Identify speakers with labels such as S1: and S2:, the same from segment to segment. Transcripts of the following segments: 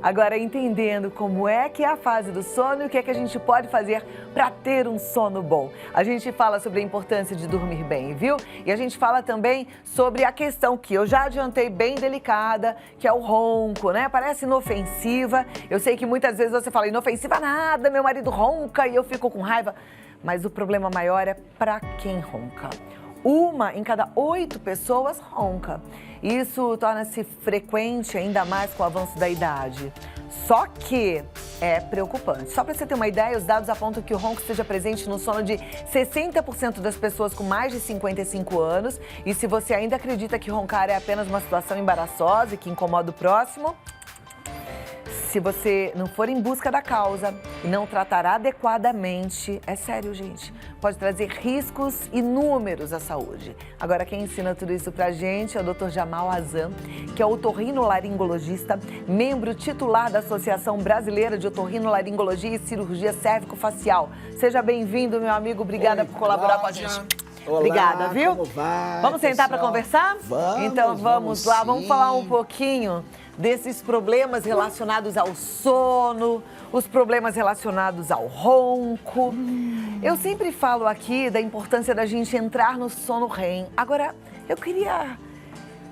S1: Agora, entendendo como é que é a fase do sono e o que é que a gente pode fazer para ter um sono bom. A gente fala sobre a importância de dormir bem, viu? E a gente fala também sobre a questão que eu já adiantei bem delicada, que é o ronco, né? Parece inofensiva. Eu sei que muitas vezes você fala, inofensiva nada, meu marido ronca e eu fico com raiva. Mas o problema maior é para quem ronca. 1 em cada 8 pessoas ronca. Isso torna-se frequente ainda mais com o avanço da idade. Só que é preocupante. Só para você ter uma ideia, os dados apontam que o ronco esteja presente no sono de 60% das pessoas com mais de 55 anos. E se você ainda acredita que roncar é apenas uma situação embaraçosa e que incomoda o próximo, se você não for em busca da causa e não tratar adequadamente, é sério, gente, pode trazer riscos inúmeros à saúde. Agora, quem ensina tudo isso pra gente é o Dr. Jamal Azam, que é otorrinolaringologista, membro titular da Associação Brasileira de Otorrinolaringologia e Cirurgia Cérvico-Facial. Seja bem-vindo, meu amigo. Obrigada por colaborar com a gente.
S2: Olá,
S1: obrigada, viu?
S2: Como vai,
S1: vamos sentar para conversar? Então vamos lá,
S2: sim.
S1: Vamos falar um pouquinho desses problemas relacionados ao sono, os problemas relacionados ao ronco. Eu sempre falo aqui da importância da gente entrar no sono REM. Agora, eu queria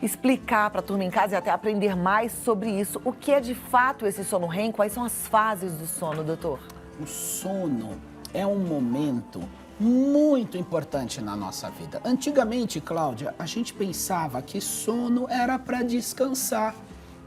S1: explicar para a turma em casa e até aprender mais sobre isso. O que é de fato esse sono REM? Quais são as fases do sono, doutor?
S2: O sono é um momento muito importante na nossa vida. Antigamente, Cláudia, a gente pensava que sono era para descansar,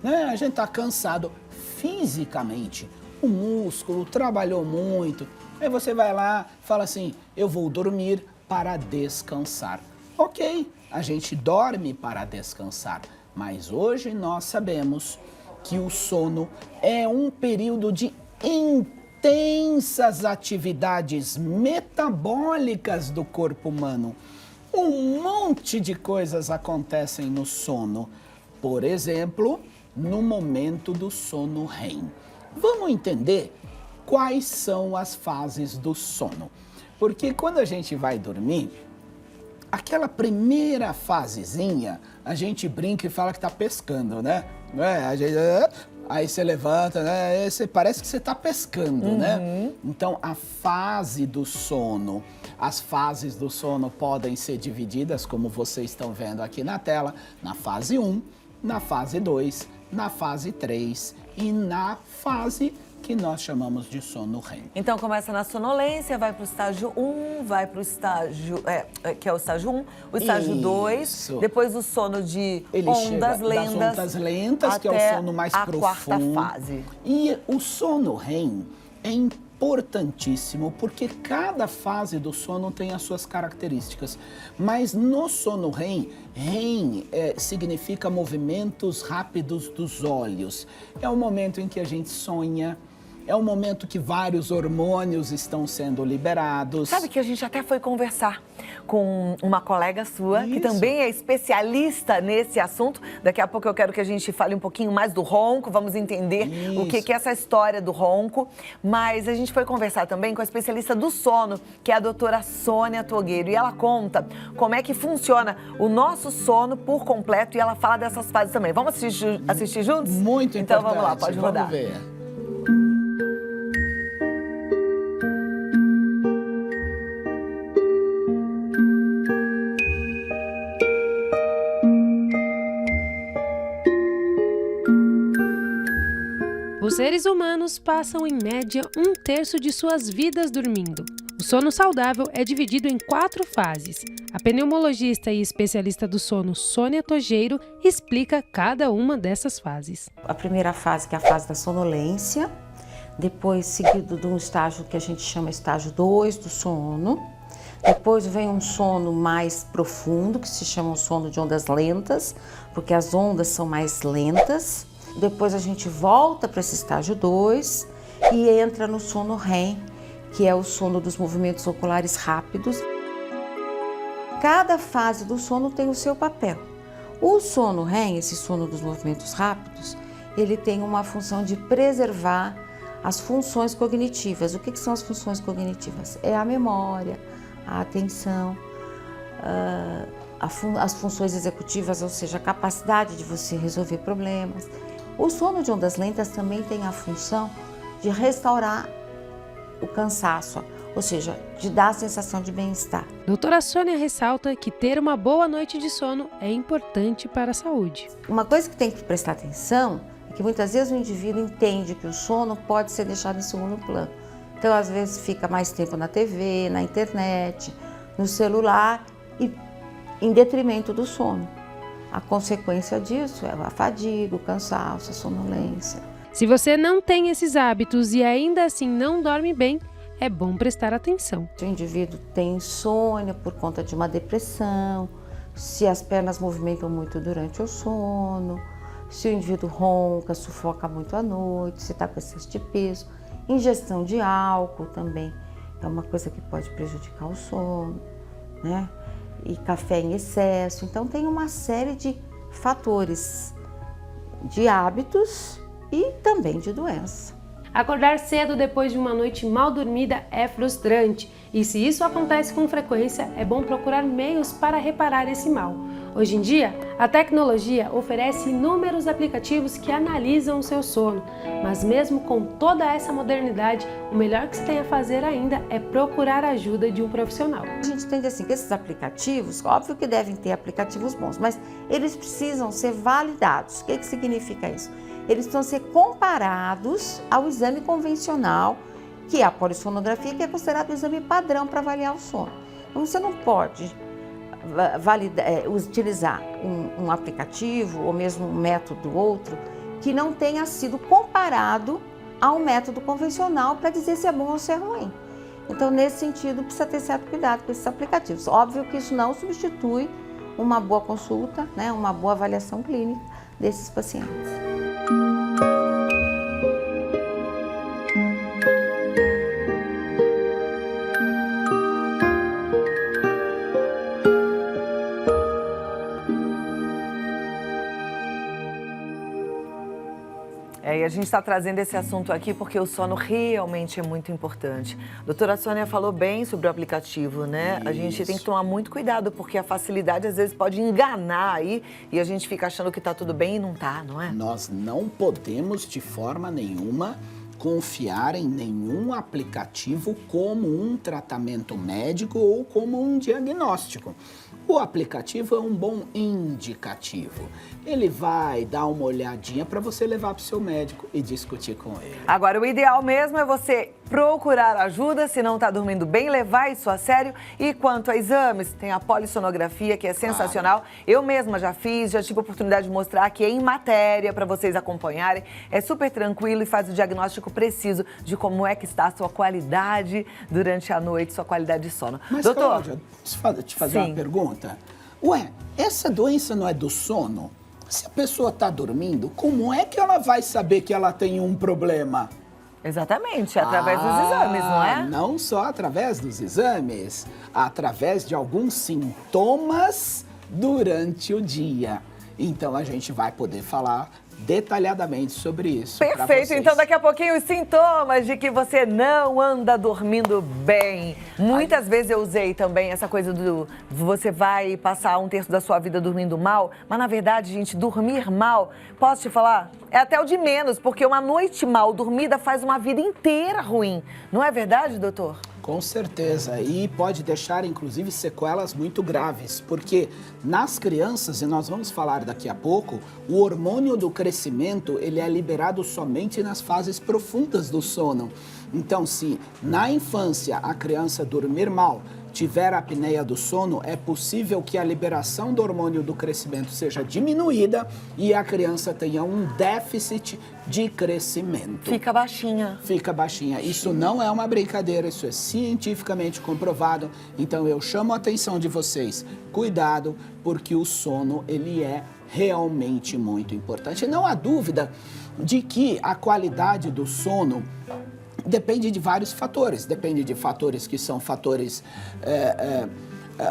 S2: né? A gente tá cansado fisicamente, o músculo trabalhou muito. Aí você vai lá, fala assim, eu vou dormir para descansar. Ok, a gente dorme para descansar, mas hoje nós sabemos que o sono é um período de intensas atividades metabólicas do corpo humano. Um monte de coisas acontecem no sono. Por exemplo, no momento do sono REM. Vamos entender quais são as fases do sono. Porque quando a gente vai dormir, aquela primeira fasezinha, a gente brinca e fala que tá pescando, né? Aí você levanta, né? Parece que você tá pescando, né? Então, a fase do sono, as fases do sono podem ser divididas, como vocês estão vendo aqui na tela, na fase 1, na fase 2, na fase 3 e na fase que nós chamamos de sono REM.
S1: Então começa na sonolência, vai para o estágio 1, vai para o estágio, que é o estágio 1, o estágio 2, depois o sono de ondas lentas.
S2: Das ondas lentas, que é o sono mais profundo.
S1: A quarta fase.
S2: E o sono REM é importantíssimo porque cada fase do sono tem as suas características. Mas no sono REM, significa movimentos rápidos dos olhos. É o momento em que a gente sonha. É o momento que vários hormônios estão sendo liberados.
S1: Sabe que a gente até foi conversar com uma colega sua, que também é especialista nesse assunto. Daqui a pouco eu quero que a gente fale um pouquinho mais do ronco, vamos entender o que é essa história do ronco. Mas a gente foi conversar também com a especialista do sono, que é a doutora Sônia Togueiro. E ela conta como é que funciona o nosso sono por completo e ela fala dessas fases também. Vamos assistir juntos?
S2: Muito importante.
S1: Então vamos lá, pode rodar.
S2: Vamos ver.
S3: Os seres humanos passam, em média, 1/3 de suas vidas dormindo. O sono saudável é dividido em 4 fases. A pneumologista e especialista do sono, Sônia Togueiro, explica cada uma dessas fases.
S4: A primeira fase, que é a fase da sonolência, depois seguido de um estágio que a gente chama estágio 2 do sono. Depois vem um sono mais profundo, que se chama um sono de ondas lentas, porque as ondas são mais lentas. Depois a gente volta para esse estágio 2 e entra no sono REM, que é o sono dos movimentos oculares rápidos. Cada fase do sono tem o seu papel. O sono REM, esse sono dos movimentos rápidos, ele tem uma função de preservar as funções cognitivas. O que são as funções cognitivas? É a memória, a atenção, as funções executivas, ou seja, a capacidade de você resolver problemas. O sono de ondas lentas também tem a função de restaurar o cansaço, ou seja, de dar a sensação de bem-estar.
S3: Doutora Sônia ressalta que ter uma boa noite de sono é importante para a saúde.
S4: Uma coisa que tem que prestar atenção é que muitas vezes o indivíduo entende que o sono pode ser deixado em segundo plano. Então, às vezes, fica mais tempo na TV, na internet, no celular, e em detrimento do sono. A consequência disso é a fadiga, o cansaço, a sonolência.
S3: Se você não tem esses hábitos e ainda assim não dorme bem, é bom prestar atenção.
S4: Se o indivíduo tem insônia por conta de uma depressão, se as pernas movimentam muito durante o sono, se o indivíduo ronca, sufoca muito à noite, se está com excesso de peso, ingestão de álcool também é uma coisa que pode prejudicar o sono, né? E café em excesso. Então tem uma série de fatores, de hábitos e também de doença.
S3: Acordar cedo depois de uma noite mal dormida é frustrante e se isso acontece com frequência, é bom procurar meios para reparar esse mal. Hoje em dia, a tecnologia oferece inúmeros aplicativos que analisam o seu sono, mas mesmo com toda essa modernidade, o melhor que se tem a fazer ainda é procurar a ajuda de um profissional.
S4: A gente entende assim que esses aplicativos, óbvio que devem ter aplicativos bons, mas eles precisam ser validados. O que significa isso? Eles precisam ser comparados ao exame convencional, que é a polissonografia, que é considerado o exame padrão para avaliar o sono. Então você não pode utilizar um aplicativo ou mesmo um método outro que não tenha sido comparado ao método convencional para dizer se é bom ou se é ruim. Então, nesse sentido, precisa ter certo cuidado com esses aplicativos. Óbvio que isso não substitui uma boa consulta, né, uma boa avaliação clínica desses pacientes.
S1: E a gente está trazendo esse assunto aqui porque o sono realmente é muito importante. A doutora Sônia falou bem sobre o aplicativo, né?
S2: Isso.
S1: A gente tem que tomar muito cuidado porque a facilidade às vezes pode enganar aí e a gente fica achando que está tudo bem e não está, não é?
S2: Nós não podemos de forma nenhuma confiar em nenhum aplicativo como um tratamento médico ou como um diagnóstico. O aplicativo é um bom indicativo. Ele vai dar uma olhadinha para você levar para o seu médico e discutir com ele.
S1: Agora, o ideal mesmo é você procurar ajuda, se não está dormindo bem, levar isso a sério. E quanto a exames, tem a polissonografia, que é sensacional. Eu mesma já fiz, já tive a oportunidade de mostrar aqui em matéria para vocês acompanharem. É super tranquilo e faz o diagnóstico preciso de como é que está a sua qualidade durante a noite, sua qualidade de sono.
S2: Mas,
S1: doutor,
S2: Cláudia, deixa eu te fazer
S1: sim.
S2: uma pergunta. Ué, essa doença não é do sono? Se a pessoa está dormindo, como é que ela vai saber que ela tem um problema?
S1: exatamente, através dos exames, não é?
S2: Não só através dos exames, através de alguns sintomas durante o dia. Então a gente vai poder falar detalhadamente sobre isso.
S1: Perfeito, então daqui a pouquinho os sintomas de que você não anda dormindo bem. Muitas vezes eu usei também essa coisa do você vai passar um terço da sua vida dormindo mal, mas na verdade, gente, dormir mal, posso te falar? É até o de menos, porque uma noite mal dormida faz uma vida inteira ruim. Não é verdade, doutor?
S2: Com certeza, e pode deixar inclusive sequelas muito graves, porque nas crianças, e nós vamos falar daqui a pouco, o hormônio do crescimento ele é liberado somente nas fases profundas do sono. Então, se na infância a criança dormir mal, tiver a apneia do sono, é possível que a liberação do hormônio do crescimento seja diminuída e a criança tenha um déficit de crescimento.
S1: Fica baixinha.
S2: Fica baixinha. Isso não é uma brincadeira, isso é cientificamente comprovado. Então eu chamo a atenção de vocês. Cuidado, porque o sono ele é realmente muito importante. Não há dúvida de que a qualidade do sono depende de vários fatores. Depende de fatores que são fatores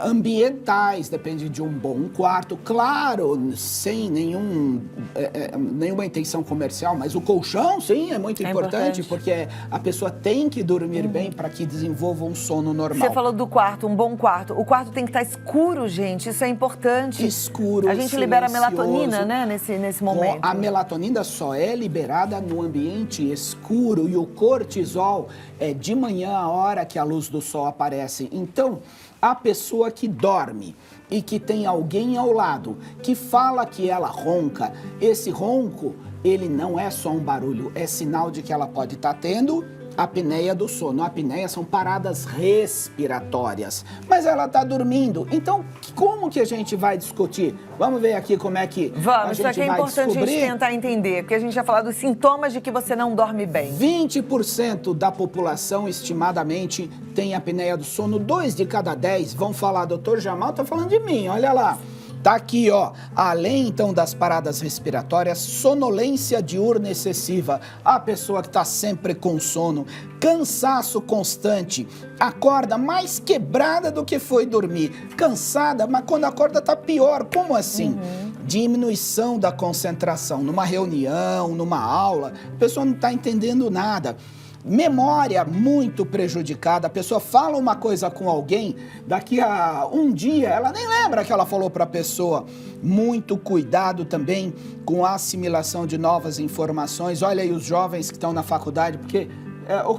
S2: ambientais, depende de um bom quarto, claro, sem nenhuma intenção comercial, mas o colchão, sim, é muito importante, porque a pessoa tem que dormir bem para que desenvolva um sono normal.
S1: Você falou do quarto, um bom quarto. O quarto tem que estar escuro, gente, isso é importante.
S2: Escuro,
S1: a gente libera a melatonina, né, nesse momento.
S2: A melatonina só é liberada no ambiente escuro e o cortisol é de manhã, a hora que a luz do sol aparece. Então, a pessoa que dorme e que tem alguém ao lado que fala que ela ronca, esse ronco, ele não é só um barulho, é sinal de que ela pode estar tendo apneia do sono. A apneia são paradas respiratórias, mas ela está dormindo. Então, como que a gente vai discutir? Vamos ver aqui como é que a gente vai descobrir.
S1: Isso aqui é importante a gente tentar entender, porque a gente já falou dos sintomas de que você não dorme bem.
S2: 20% da população, estimadamente, tem apneia do sono. 2 de cada 10 vão falar, doutor Jamal tá falando de mim, olha lá. Tá aqui, ó, além então das paradas respiratórias, sonolência diurna excessiva, a pessoa que tá sempre com sono, cansaço constante, acorda mais quebrada do que foi dormir, cansada, mas quando acorda tá pior, como assim? Diminuição da concentração, numa reunião, numa aula, a pessoa não tá entendendo nada. Memória muito prejudicada, a pessoa fala uma coisa com alguém, daqui a um dia ela nem lembra que ela falou para a pessoa. Muito cuidado também com a assimilação de novas informações. Olha aí os jovens que estão na faculdade, porque,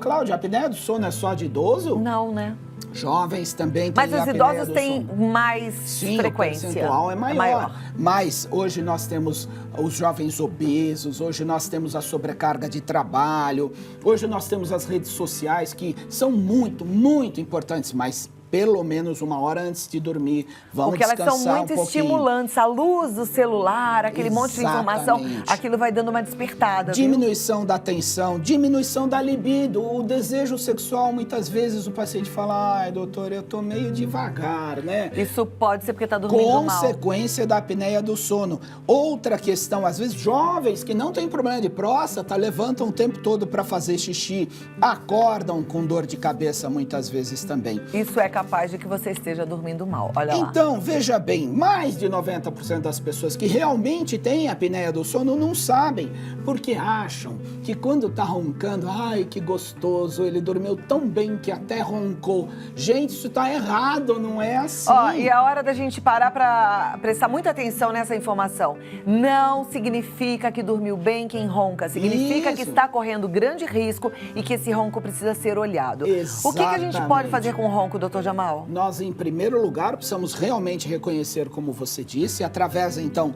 S2: Cláudia, a apneia do sono é só de idoso?
S1: Não, né?
S2: Jovens também têm
S1: apneia do sono. Mas os idosos têm mais frequência.
S2: O percentual é maior. Mas hoje nós temos os jovens obesos, hoje nós temos a sobrecarga de trabalho, hoje nós temos as redes sociais que são muito, muito importantes, mas pelo menos 1 hora antes de dormir, vamos descansar um pouquinho.
S1: Porque elas são muito estimulantes, a luz do celular, aquele monte de informação, aquilo vai dando uma despertada.
S2: Diminuição da atenção, diminuição da libido, o desejo sexual, muitas vezes o paciente fala, ai doutor, eu tô meio devagar, né?
S1: Isso pode ser porque tá dormindo mal.
S2: Consequência da apneia do sono. Outra questão, às vezes jovens que não têm problema de próstata, levantam o tempo todo para fazer xixi, acordam com dor de cabeça muitas vezes também.
S1: Isso é capaz de que você esteja dormindo mal, olha lá.
S2: Então, veja bem, mais de 90% das pessoas que realmente têm apneia do sono não sabem, porque acham que quando tá roncando, ai, que gostoso, ele dormiu tão bem que até roncou. Gente, isso tá errado, não é assim.
S1: Ó, e é hora da gente parar pra prestar muita atenção nessa informação. Não significa que dormiu bem quem ronca, significa que está correndo grande risco e que esse ronco precisa ser olhado.
S2: Exatamente.
S1: O que a gente pode fazer com o ronco, doutor Jamal?
S2: Nós, em primeiro lugar, precisamos realmente reconhecer, como você disse, através, então,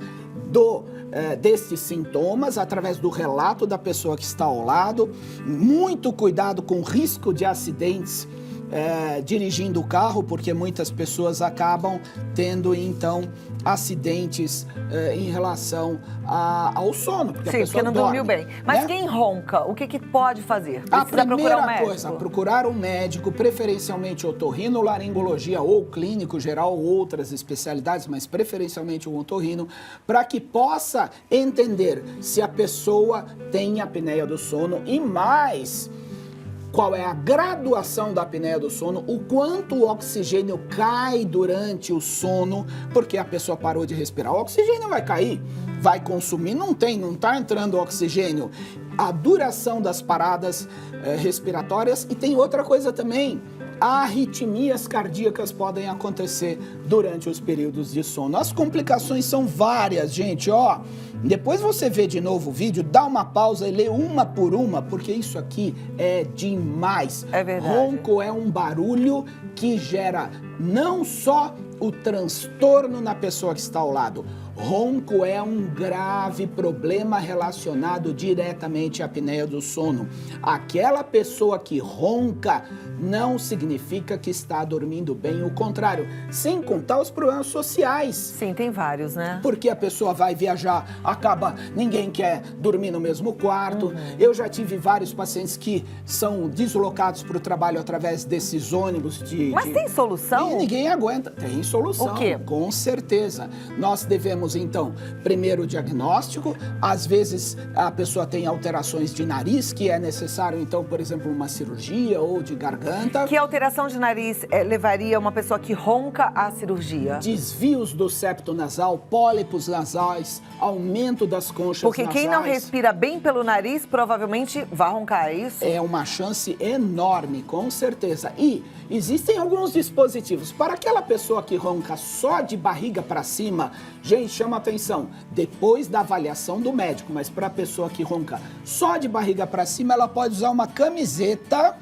S2: destes sintomas, através do relato da pessoa que está ao lado. Muito cuidado com o risco de acidentes dirigindo o carro, porque muitas pessoas acabam tendo, então, acidentes em relação ao sono. Porque
S1: Sim,
S2: a pessoa
S1: porque não dormiu bem. Mas quem ronca, o que pode fazer?
S2: A
S1: Precisa procurar um
S2: primeira
S1: médico?
S2: coisa, procurar um médico, preferencialmente otorrinolaringologia ou clínico geral, ou outras especialidades, mas preferencialmente o otorrino, para que possa entender se a pessoa tem apneia do sono e mais, qual é a graduação da apneia do sono, o quanto o oxigênio cai durante o sono, porque a pessoa parou de respirar. O oxigênio vai cair, vai consumir, não está entrando oxigênio. A duração das paradas respiratórias, e tem outra coisa também, arritmias cardíacas podem acontecer durante os períodos de sono. As complicações são várias, gente, ó. Depois você vê de novo o vídeo, dá uma pausa e lê uma por uma, porque isso aqui é demais.
S1: É verdade.
S2: Ronco é um barulho que gera não só o transtorno na pessoa que está ao lado. Ronco é um grave problema relacionado diretamente à apneia do sono. Aquela pessoa que ronca não significa que está dormindo bem, o contrário, sem contar os problemas sociais.
S1: Sim, tem vários, né?
S2: Porque a pessoa vai viajar, ninguém quer dormir no mesmo quarto. Eu já tive vários pacientes que são deslocados para o trabalho através desses ônibus
S1: Mas tem solução?
S2: E ninguém aguenta. Tem solução,
S1: O quê?
S2: com certeza. Nós devemos fazemos, então, primeiro o diagnóstico. Às vezes, a pessoa tem alterações de nariz, que é necessário, então, por exemplo, uma cirurgia ou de garganta.
S1: Que alteração de nariz levaria uma pessoa que ronca à cirurgia?
S2: Desvios do septo nasal, pólipos nasais, aumento das conchas
S1: Porque
S2: nasais.
S1: quem não respira bem pelo nariz, provavelmente vai roncar, é isso?
S2: É uma chance enorme, com certeza. E existem alguns dispositivos. Para aquela pessoa que ronca só de barriga para cima, gente, chama atenção, depois da avaliação do médico, mas para a pessoa que ronca só de barriga para cima, ela pode usar uma camiseta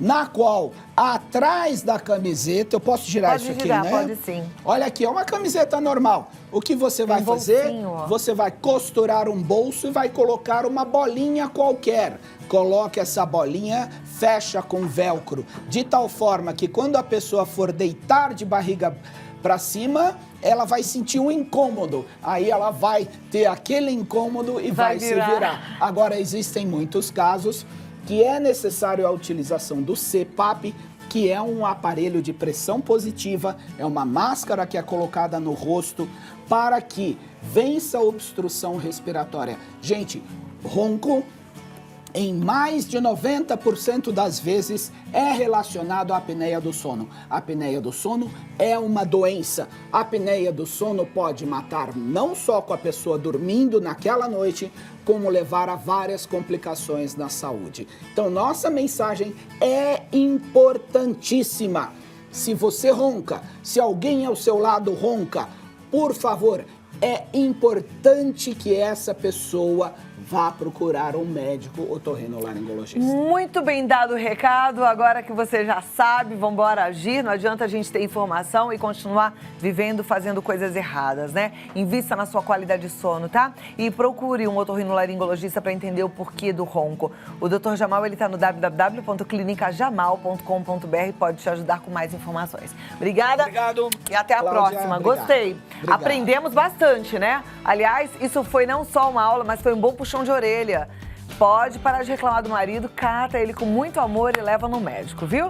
S2: na qual, atrás da camiseta, eu posso girar
S1: Pode
S2: isso
S1: girar,
S2: aqui, né?
S1: pode sim.
S2: Olha aqui, é uma camiseta normal. O que você vai fazer?
S1: bolsinho, ó.
S2: Você vai costurar um bolso e vai colocar uma bolinha qualquer. Coloque essa bolinha, fecha com velcro, de tal forma que quando a pessoa for deitar de barriga para cima, ela vai sentir um incômodo. Aí ela vai ter aquele incômodo e vai se virar. Agora, existem muitos casos que é necessário a utilização do CPAP, que é um aparelho de pressão positiva, é uma máscara que é colocada no rosto para que vença a obstrução respiratória. Gente, ronco, em mais de 90% das vezes, é relacionado à apneia do sono. A apneia do sono é uma doença. A apneia do sono pode matar não só com a pessoa dormindo naquela noite, como levar a várias complicações na saúde. Então, nossa mensagem é importantíssima. Se você ronca, se alguém ao seu lado ronca, por favor, é importante que essa pessoa vá procurar um médico otorrinolaringologista.
S1: Muito bem dado o recado. Agora que você já sabe, vamos embora agir. Não adianta a gente ter informação e continuar vivendo, fazendo coisas erradas, né? Invista na sua qualidade de sono, tá? E procure um otorrinolaringologista para entender o porquê do ronco. O Dr. Jamal, ele tá no www.clinicajamal.com.br, pode te ajudar com mais informações. Obrigada.
S2: Obrigado.
S1: E até a
S2: Cláudia,
S1: próxima.
S2: obrigado.
S1: Gostei.
S2: Obrigado.
S1: Aprendemos bastante, né? Aliás, isso foi não só uma aula, mas foi um bom puxão de orelha. Pode parar de reclamar do marido, cata ele com muito amor e leva no médico, viu?